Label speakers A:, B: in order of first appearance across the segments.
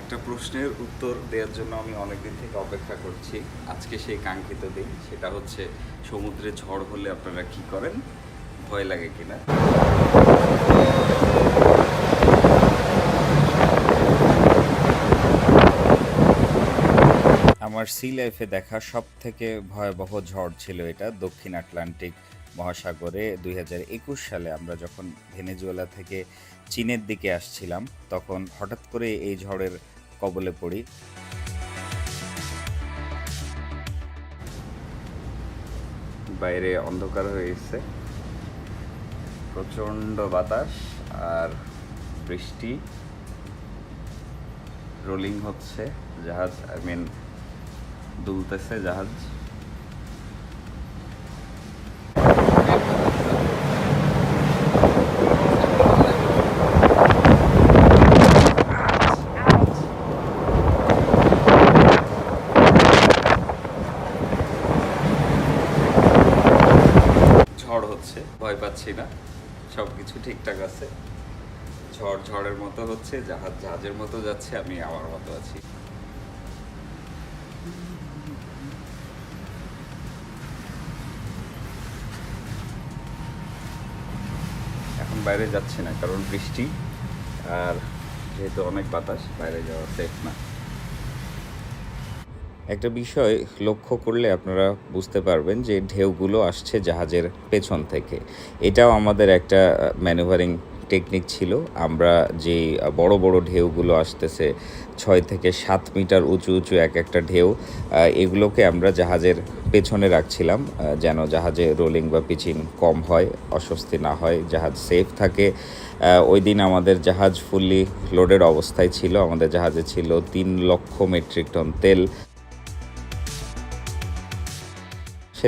A: একটা প্রশ্নের উত্তর দেওয়ার জন্য আমি অনেকদিন থেকে অপেক্ষা করছি। আজকে সেই কাঙ্ক্ষিত দিন, সেটা হচ্ছে সমুদ্রে ঝড় হলে আপনারা কি করেন, ভয় লাগে কিনা। আমার সি লাইফে দেখা সব থেকে ভয়াবহ ঝড় ছিল এটা। দক্ষিণ আটলান্টিক মহাসাগরে 2021 সালে আমরা যখন ভেনেজুয়েলা থেকে চীনের দিকে আসছিলাম, তখন হঠাৎ করে এই ঝড়ের কবলে পড়ি। বাইরে অন্ধকার হয়ে গেছে, প্রচণ্ড বাতাস আর বৃষ্টি, রোলিং হচ্ছে জাহাজ, দুলতেছে জাহাজ। ঝড় হচ্ছে, ভয় পাচ্ছি না, সব কিছু ঠিকঠাক আছে। ঝড় ঝড়ের মতো হচ্ছে, জাহাজ জাহাজের মতো যাচ্ছে, আমি আমার মতো আছি। এখন বাইরে যাচ্ছি না, কারণ বৃষ্টি আর যেহেতু অনেক বাতাস, বাইরে যাওয়া সেফ না। একটা বিষয় লক্ষ্য করলে আপনারা বুঝতে পারবেন যে ঢেউগুলো আসছে জাহাজের পেছন থেকে। এটাও আমাদের একটা ম্যানুভারিং টেকনিক ছিল। আমরা যে বড় বড় ঢেউগুলো আসতেছে 6 থেকে 7 মিটার উঁচু উঁচু এক একটা ঢেউ, এগুলোকে আমরা জাহাজের পেছনে রাখছিলাম, যেন জাহাজে রোলিং বা পিচিং কম হয়, অস্বস্তি না হয়, জাহাজ সেফ থাকে। ওই দিন আমাদের জাহাজ ফুললি লোডেড অবস্থায় ছিল। আমাদের জাহাজে ছিল 3 লক্ষ মেট্রিক টন তেল।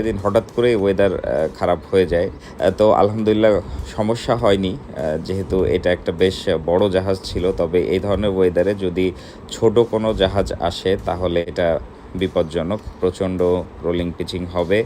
A: সেদিন হঠাৎ করে ওয়েদার খারাপ হয়ে যায়, তো আলহামদুলিল্লাহ সমস্যা হয়নি, যেহেতু এটা একটা বেশ বড় জাহাজ ছিল। তবে এই ধরনের ওয়েদারে যদি ছোট কোনো জাহাজ আসে তাহলে এটা বিপজ্জনক, প্রচণ্ড রোলিং পিচিং হবে।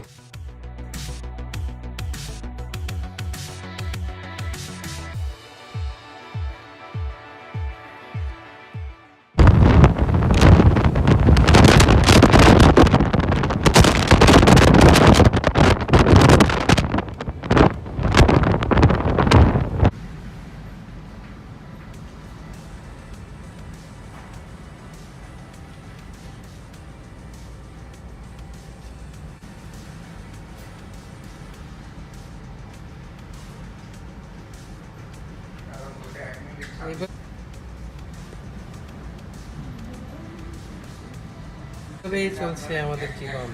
B: এভাবেই চলছে আমাদের জীবন।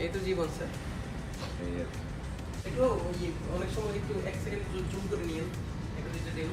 B: এই তো জীবন স্যার। একটু অনেক সময় একটু এক সেকেন্ড জুম করে নিন, একটু দিতে দিন।